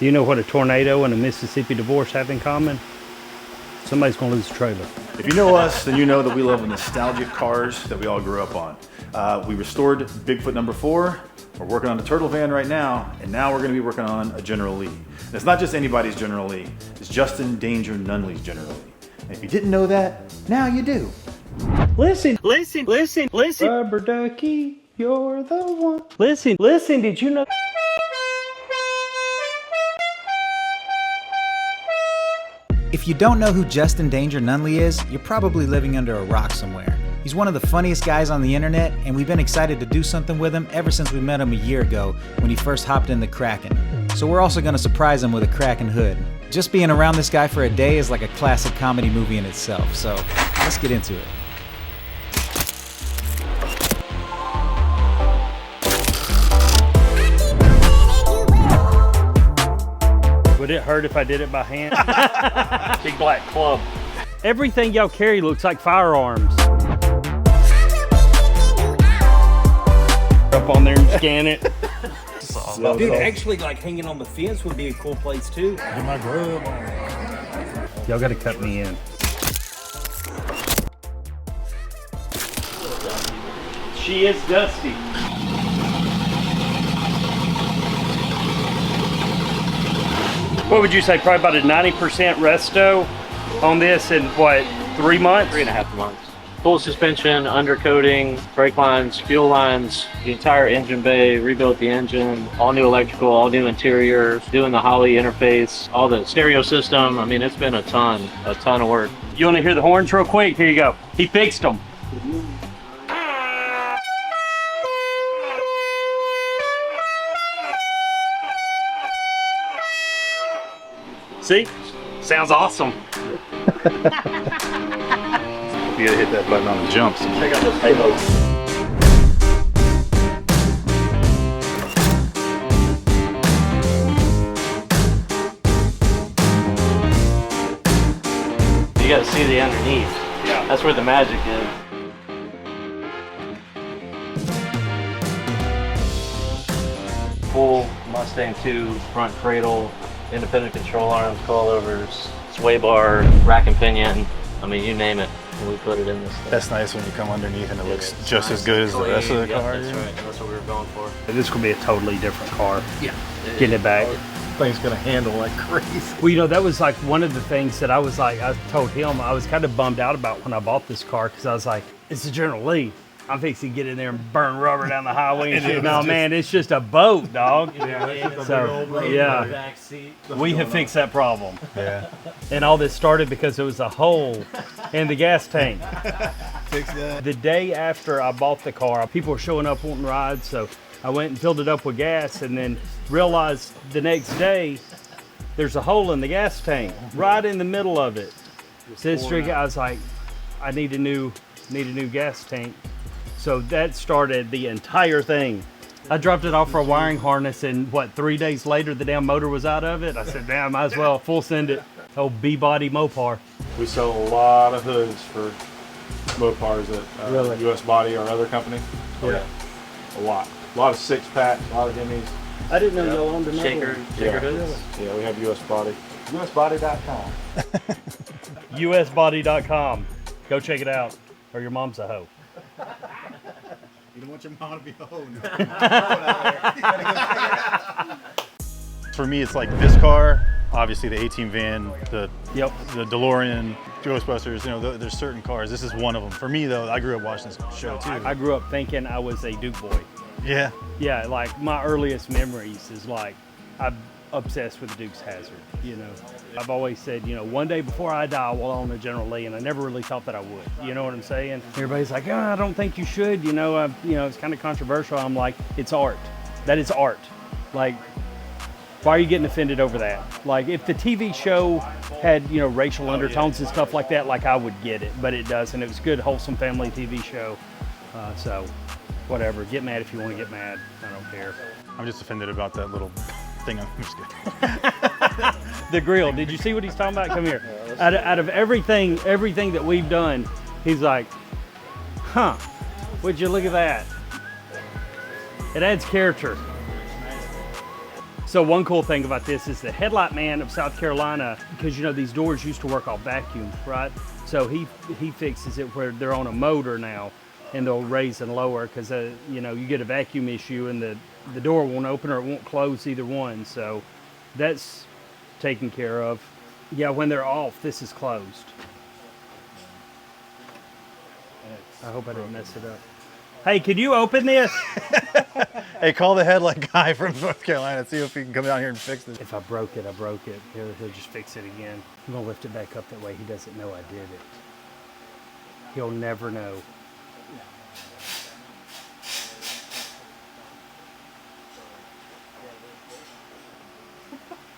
Do you know what a tornado and a Mississippi divorce have in common? Somebody's gonna lose a trailer. If you know us, then you know that we love nostalgic cars that we all grew up on. We restored Bigfoot number 4. We're working on a turtle van right now, and now we're gonna be working on a General Lee. And it's not just anybody's General Lee, it's Justin Danger Nunley's General Lee. And if you didn't know that, now you do. Listen, Rubber ducky, you're the one. Listen, did you know? If you don't know who Justin Danger Nunley is, you're probably living under a rock somewhere. He's one of the funniest guys on the internet, and we've been excited to do something with him ever since we met him a year ago when he first hopped in the Kraken. So we're also going to surprise him with a Kraken hood. Just being around this guy for a day is like a classic comedy movie in itself, so let's get into it. Would it hurt if I did it by hand? Big black club. Everything y'all carry looks like firearms. Up on there and scan it. Dude, actually, like hanging on the fence would be a cool place too. Get my grub on. Y'all gotta cut me in. She is dusty. What would you say, probably about a 90% resto on this in what, 3 months? 3.5 months. Full suspension, undercoating, brake lines, fuel lines, the entire engine bay, rebuilt the engine, all new electrical, all new interior, doing the Holly interface, all the stereo system. I mean, it's been a ton of work. You wanna hear the horns real quick? Here you go. He fixed them. See? Sounds awesome. You gotta hit that button on the jumps. Check out this halo. You gotta see the underneath. Yeah. That's where the magic is. Full Mustang 2 front cradle, independent control arms, coilovers, sway bar, rack and pinion. I mean, you name it, we put it in this thing. That's nice when you come underneath and it looks just as good as the rest of the car. That's right, that's what we were going for. This is gonna be a totally different car. Yeah. Getting it back. Thing's gonna handle like crazy. Well, you know, that was like one of the things that I told him I was kind of bummed out about when I bought this car, because I was like, it's a General Lee. I'm fixing to get in there and burn rubber down the highway and shit. No, man, it's just a boat, dog. We have fixed that problem. Yeah. And all this started because there was a hole in the gas tank. Fix that. The day after I bought the car, people were showing up wanting rides, so I went and filled it up with gas, and then realized the next day there's a hole in the gas tank right in the middle of it. So I was like, I need a new gas tank. So that started the entire thing. I dropped it off for a wiring harness, and what, 3 days later the damn motor was out of it. I said, damn, might as well full send it. Old B-body Mopar. We sell a lot of hoods for Mopars at Really? US Body, our other company. Yeah. A lot of 6-pack, a lot of Hemis. I didn't know y'all owned another Shaker one. hoods. Yeah, we have US Body. USBody.com. usbody.com. Go check it out, or your mom's a hoe. You don't want your mom to be a hoe. For me, it's like this car, obviously the A-Team van, the DeLorean, Ghostbusters, you know, there's certain cars. This is one of them. For me though, I grew up watching this show too. I grew up thinking I was a Duke boy. Yeah. Yeah, like my earliest memories is like, I'm obsessed with the Dukes Hazzard, you know. I've always said, you know, one day before I die, I will own a General Lee, and I never really thought that I would. You know what I'm saying? Everybody's like, oh, I don't think you should. You know, it's kind of controversial. I'm like, it's art. That is art. Like, why are you getting offended over that? Like, if the TV show had, you know, racial undertones and stuff like that, like I would get it, but it doesn't. It was a good, wholesome family TV show. So, whatever. Get mad if you want to get mad. I don't care. I'm just offended about that little thing. I'm just kidding. The grill. Did you see what he's talking about? Come here. Out of everything that we've done, he's like, huh, would you look at that? It adds character. So one cool thing about this is the Headlight man of South Carolina, because you know these doors used to work off vacuum, right? So he fixes it where they're on a motor now, and they'll raise and lower because you know, you get a vacuum issue and the door won't open or it won't close, either one. So that's taken care of. Yeah, when they're off, this is closed. I hope I didn't mess it up. Hey, could you open this? Hey, call the Headlight guy from North Carolina and see if he can come down here and fix this. If I broke it, I broke it. He'll just fix it again. I'm gonna lift it back up that way he doesn't know I did it. He'll never know.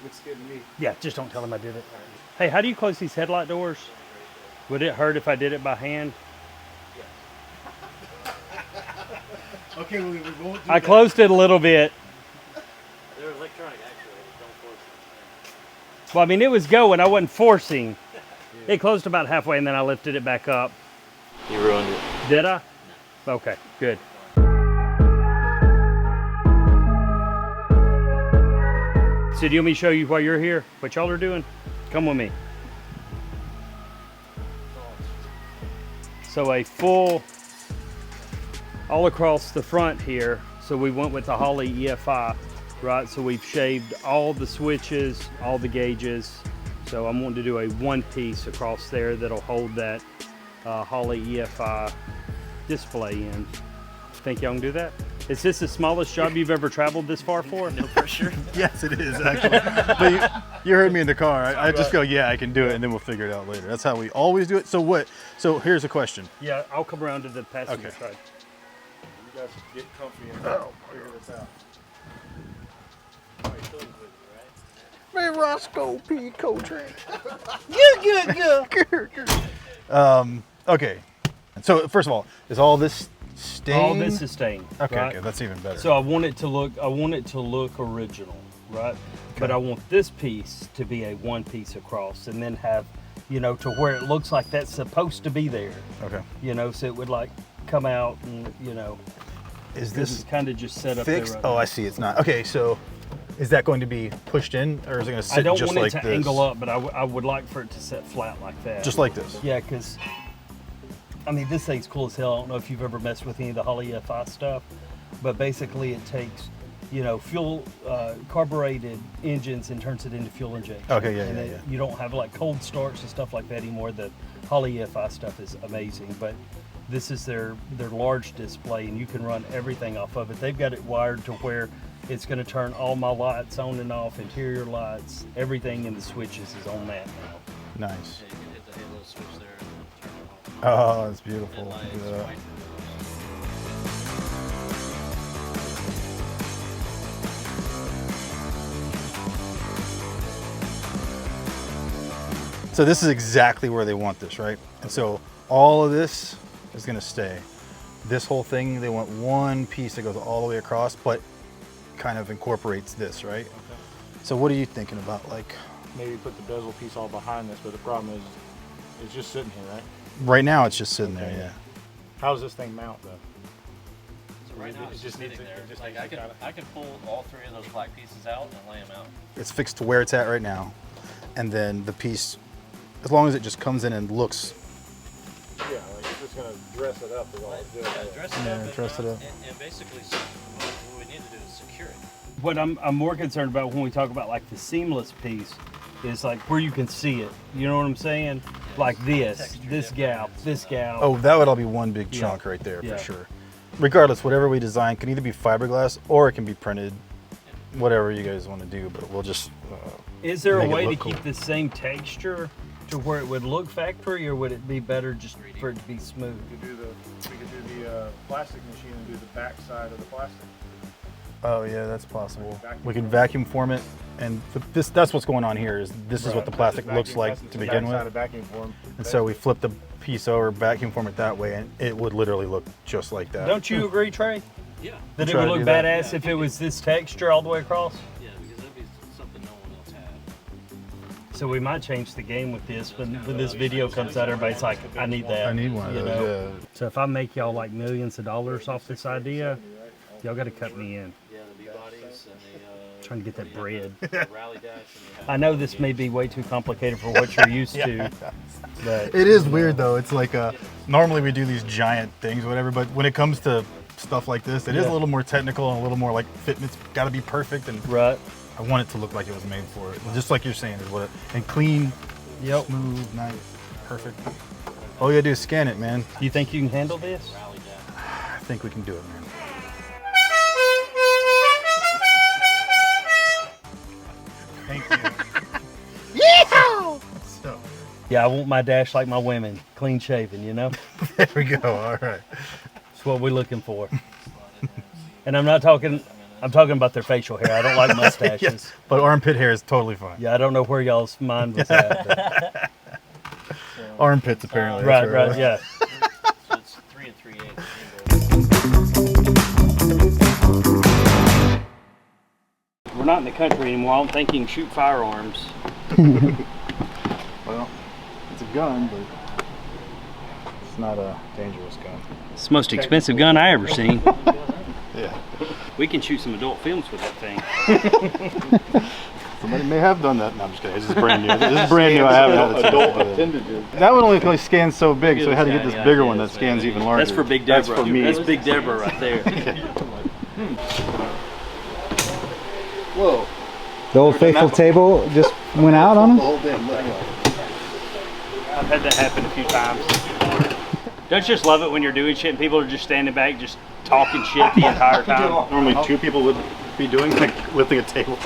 Looks good to me. Yeah, just don't tell him I did it. Hey, how do you close these headlight doors? Would it hurt if I did it by hand? Okay, we won't do I closed it a little bit. They're electronic actuators, don't force it. Well, I mean, it was going. I wasn't forcing. It closed about halfway, and then I lifted it back up. You ruined it. Did I? Okay, good. So do you want me to show you why you're here? What y'all are doing? Come with me. So a full, all across the front here. So we went with the Holley EFI, right? So we've shaved all the switches, all the gauges. So I'm wanting to do a one piece across there that'll hold that Holley EFI display in. Think y'all can do that? Is this the smallest job you've ever traveled this far for? No pressure. Yes, it is actually. But you heard me in the car. I just go, yeah, I can do it, and then we'll figure it out later. That's how we always do it. So what? So here's a question. Yeah, I'll come around to the passenger Okay. side. You guys get comfy and figure this out. Hey, Roscoe P. Coltrane. Okay. So first of all, is all this stained? All this is stained. Okay, right? okay, that's even better. So I want it to look original, right? But I want this piece to be a one piece across, and then have, you know, to where it looks like that's supposed to be there. Okay. You know, so it would like come out, and you know, Is this this is kind of just set up fixed? there. Right Oh, now. I see. It's not. Okay, so is that going to be pushed in, or is it going to sit I don't just want like it to this? angle up, but I would like for it to set flat like that. Just like this. Yeah, because I mean, this thing's cool as hell. I don't know if you've ever messed with any of the Holley EFI stuff, but basically it takes, you know, fuel carbureted engines and turns it into fuel injection. Okay, yeah, and yeah, it- yeah. You don't have like cold starts and stuff like that anymore. The Holley EFI stuff is amazing, but this is their large display, and you can run everything off of it. They've got it wired to where it's going to turn all my lights on and off, interior lights, everything in the switches is on that now. Nice. Yeah, you can hit the halo switch there and turn it off. Oh, that's beautiful. Headlights, Look at that. white. So this is exactly where they want this, right? And so all of this is going to stay. This whole thing, they want one piece that goes all the way across, but kind of incorporates this, right? Okay. So what are you thinking about? Like, Maybe put the bezel piece all behind this, but the problem is it's just sitting here, right? right now it's just sitting Okay. there, yeah. How does this thing mount though? So right now It it's just just needs sitting to- there. it just Like needs I to could, kinda- I could pull all three of those black pieces out and lay them out. It's fixed to where it's at right now. And then the piece, as long as it just comes in and looks, Yeah, like it's just gonna dress it up is all it's doing. Yeah, dress it Yeah, up and, dress it up. And basically what we need to do is secure it. What I'm more concerned about when we talk about like the seamless piece is like where you can see it. You know what I'm saying? Like this, Texture this gap, difference, this gap. oh, that would all be one big Yeah. chunk right there Yeah. for sure. Regardless, whatever we design can either be fiberglass or it can be printed, whatever you guys want to do, but we'll just, Is there a make it way to look keep cool. the same texture to where it would look factory, or would it be better just for it to be smooth? We could do the plastic machine and do the back side of the plastic. oh yeah, that's possible. Vacuum We can form. vacuum form it, and that's what's going on here is this is what the plastic looks like to begin Backside with. of vacuum form. And so we flip the piece over, vacuum form it that way, and it would literally look just like that. Don't you agree, Trey? Yeah. That it Try would to look do that. badass if it was this texture all the way across? Yeah, because that'd be something no one else had. So we might change the game with this when this video comes out. Everybody's like, I need that. I need one of you those, know? yeah. So if I make y'all like millions of dollars off this idea, y'all got to cut me in. Yeah, the B bodies and the trying to get that bread. I know this may be way too complicated for what you're used to, but It is weird though. It's like normally we do these giant things, whatever, but when it comes to stuff like this, it is a little more technical and a little more like fitment's got to be perfect, and right. I want it to look like it was made for it, just like you're saying, is what and clean, smooth, nice, perfect. All you gotta do is scan it, man. You think you can handle this? I think we can do it, man. Thank you. So, Yeah, I want my dash like my women, clean shaven, you know? there we go. All right. That's what we're looking for. And I'm talking about their facial hair. I don't like mustaches. Yes, but armpit hair is totally fine. Yeah, I don't know where y'all's mind was at. But. Armpits, apparently. Right, yeah. So it's 3 3/8. We're not in the country anymore. I don't think you can shoot firearms. Well, it's a gun, but it's not a dangerous gun. It's the most expensive gun I ever seen. Yeah. We can shoot some adult films with that thing. Somebody may have done that. No, I'm just kidding. This is brand new. This is brand new. I haven't had a chance to do it. That one only scans so big, so I had to get this bigger one that scans even larger. That's for Big Deborah. That's for me. That's Big Deborah right there. Whoa. The old faithful table just went out on him? I've had that happen a few times. Don't you just love it when you're doing shit and people are just standing back just talking shit the entire time? Normally 2 people would be doing, like lifting a table.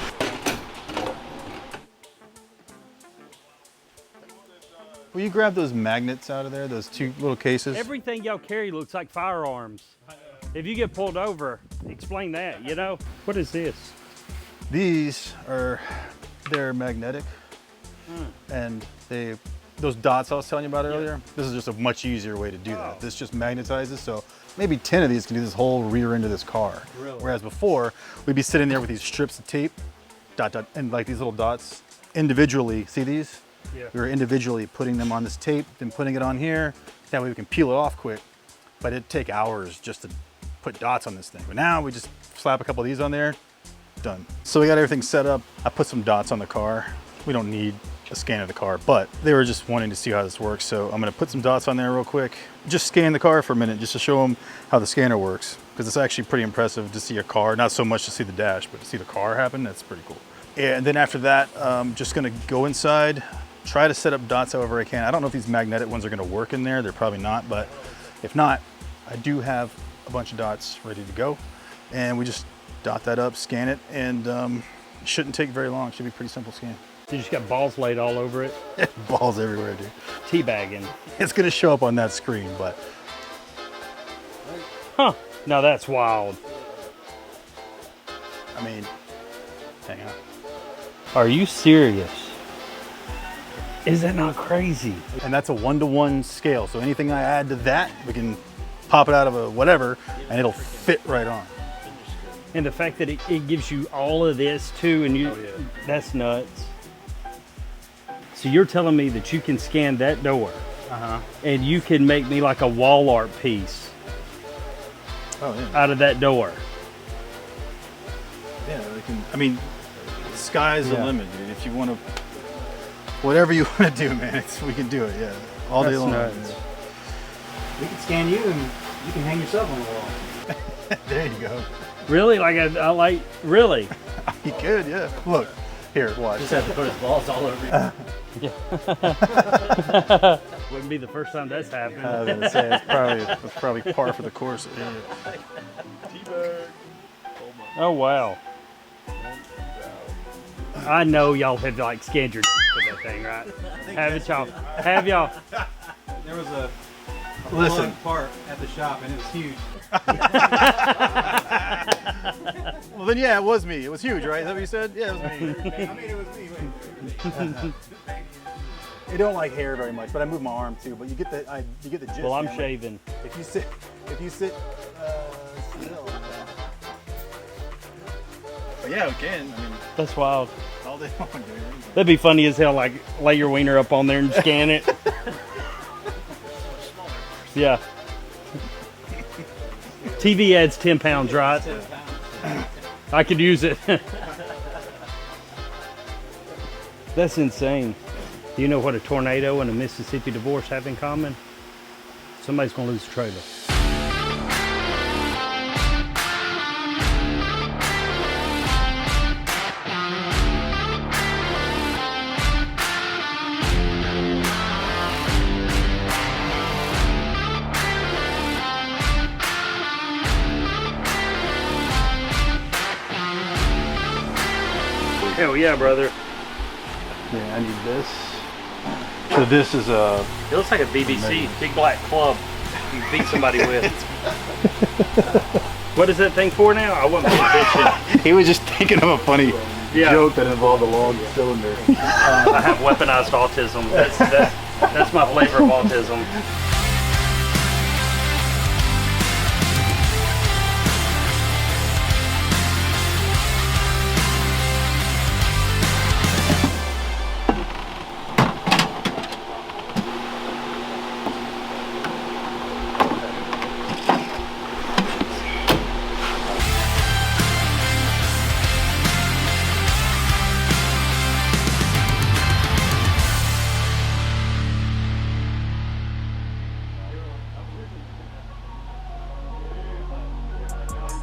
Will you grab those magnets out of there, those 2 little cases? Everything y'all carry looks like firearms. If you get pulled over, explain that, you know? What is this? They're magnetic, and those dots I was telling you about earlier, this is just a much easier way to do that. This just magnetizes, so maybe 10 of these can do this whole rear end of this car. Really? Whereas before, we'd be sitting there with these strips of tape, and like these little dots individually, see these? Yeah. We were individually putting them on this tape, then putting it on here. That way we can peel it off quick, but it'd take hours just to put dots on this thing. But now we just slap a couple of these on there, done. So we got everything set up. I put some dots on the car. We don't need a scan of the car, but they were just wanting to see how this works. So I'm gonna put some dots on there real quick. Just scan the car for a minute, just to show them how the scanner works. Because it's actually pretty impressive to see a car, not so much to see the dash, but to see the car happen, that's pretty cool. And then after that, I'm just gonna go inside, try to set up dots however I can. I don't know if these magnetic ones are gonna work in there. They're probably not, but if not, I do have a bunch of dots ready to go. And we just dot that up, scan it, and it shouldn't take very long. It should be a pretty simple scan. You just got balls laid all over it. Balls everywhere, dude. Teabagging. It's gonna show up on that screen, but. Huh, now that's wild. I mean, hang on. Are you serious? Is that not crazy? And that's a 1-to-1 scale. So anything I add to that, we can pop it out of a whatever, and it'll fit right on. And the fact that it gives you all of this too, and that's nuts. So you're telling me that you can scan that door, and you can make me like a wall art piece out of that door. Yeah, they can. I mean, the sky's the limit, dude. If you want to, whatever you want to do, man, we can do it. Yeah, all day long. Nuts. Yeah. We can scan you and you can hang yourself on the wall. There you go. Really? Like I like really? You could, yeah. Look, here, watch. Just have to put his balls all over you. Wouldn't be the first time that's happened. I was gonna say it's probably par for the course. Yeah. Oh wow. I know y'all have like scanned your with that thing, right? Haven't y'all? Have y'all? There was a Listen, part at the shop and it was huge. well then, yeah, it was me. It was huge, right? Is that what you said? Yeah, it was me. I mean, it was me. I don't like hair very much, but I move my arm too. But you get the gist. Well, I'm man. shaving. If you sit still. But yeah, we can. I mean, That's wild. all day long, dude. That'd be funny as hell. Like lay your wiener up on there and scan it. Yeah. TV adds 10 pounds, right? I could use it. That's insane. Do you know what a tornado and a Mississippi divorce have in common? Somebody's gonna lose a trailer. Hell yeah, brother. Yeah, I need this. So this is a... It looks like a BBC, big black club you beat somebody with. What is that thing for now? I wasn't paying attention. He was just thinking of a funny joke that involved a long cylinder. I have weaponized autism. That's my flavor of autism.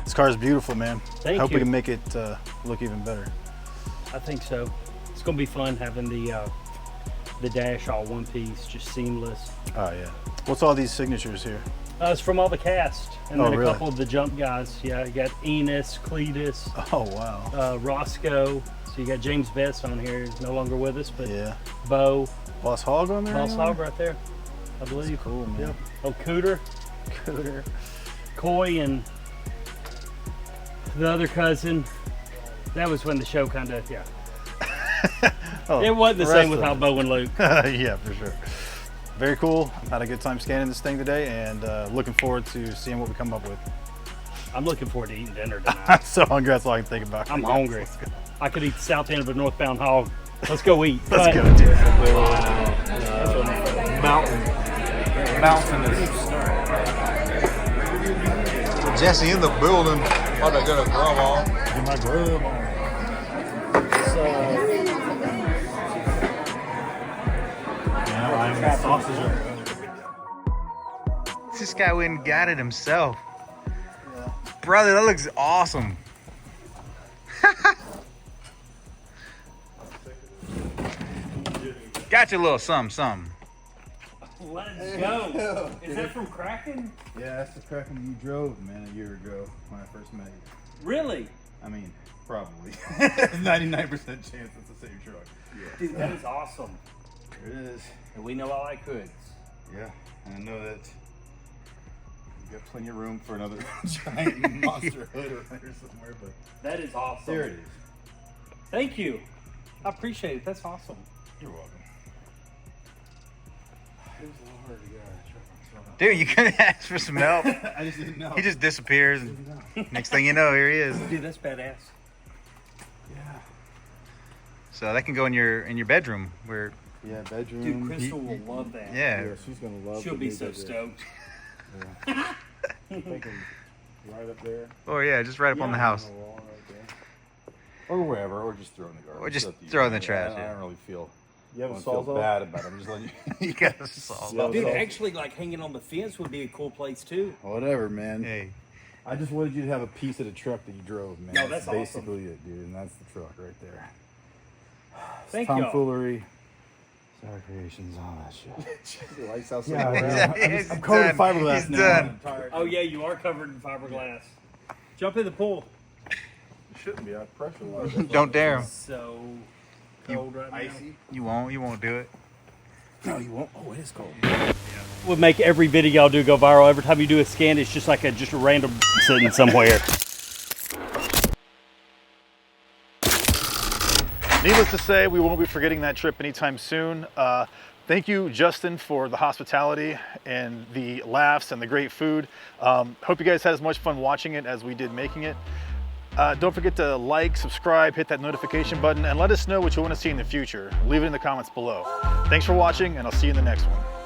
This car is beautiful, man. Thank Hope you. we can make it look even better. I think so. It's gonna be fun having the dash all one piece, just seamless. Oh yeah. What's all these signatures here? It's from all the cast, and Oh, then a really? couple of the jump guys. Yeah, you got Enos, Cletus, Oh wow. Roscoe. So you got James Best on here. He's no longer with us, but Yeah. Bo, Boss Hog on there? Boss anywhere? Hog right there, I believe. Cool, man. Yep. Oh, Cooter, Coy, and the other cousin. That was when the show kind of, yeah. Oh, It wasn't the rest same of without Bo and Luke. Yeah, for sure. Very cool. Had a good time scanning this thing today, and looking forward to seeing what we come up with. I'm looking forward to eating dinner tonight. I'm so hungry. That's all I can think about. I'm hungry. I could eat the south end of a northbound hog. Let's go eat. Let's go, dude. Jesse in the building. What they gonna grub on? Get my grub on. This guy went and got it himself. Brother, that looks awesome. Got you a little something. Let's go. Is that from Kraken? Yeah, that's the Kraken you drove, man, a year ago when I first met you. Really? I mean, probably. 99% chance it's the same truck. Dude, that is awesome. There it is. And we know I like hoods. Yeah, and I know that you got plenty of room for another giant monster hood around here somewhere, but That is awesome. there it is. Thank you. I appreciate it. That's awesome. You're welcome. It was a little hard to get out of the truck. Dude, you could ask for some help. I just didn't know. He just disappears, and next thing you know, here he is. Dude, that's badass. Yeah. So that can go in your bedroom, where Yeah, bedroom. Dude, Crystal will love that. yeah. Yeah, she's gonna love. She'll the be new so bedroom. stoked. I'm thinking right up there. Or yeah, just right up on the house. On the wall right there. Or wherever, or just throw in the garbage. Or just It's up to you. throw in the I trash, I yeah. don't really feel. You I have a don't feel sawzall? bad about it. I'm just letting you. You got us all. Yeah. Dude, So- actually, like hanging on the fence would be a cool place too. Whatever, man. Hey, I just wanted you to have a piece of the truck that you drove, man. No, that's awesome. basically it, dude, and that's the truck right there. Thank y'all. Tomfoolery, Starr Creations, all that shit. Lights outside. Yeah, He's I'm coated in done. fiberglass He's now. done. Oh yeah, you are covered in fiberglass. Jump in the pool. Shouldn't be. I pressure water. don't dare him. So cold right now. Icy. You won't do it. No, you won't. Oh, it is cold. Would make every video y'all do go viral. Every time you do a scan, it's just like just a random sitting somewhere. Needless to say, we won't be forgetting that trip anytime soon. Thank you, Justin, for the hospitality and the laughs and the great food. Hope you guys had as much fun watching it as we did making it. Don't forget to like, subscribe, hit that notification button, and let us know what you want to see in the future. Leave it in the comments below. Thanks for watching, and I'll see you in the next one.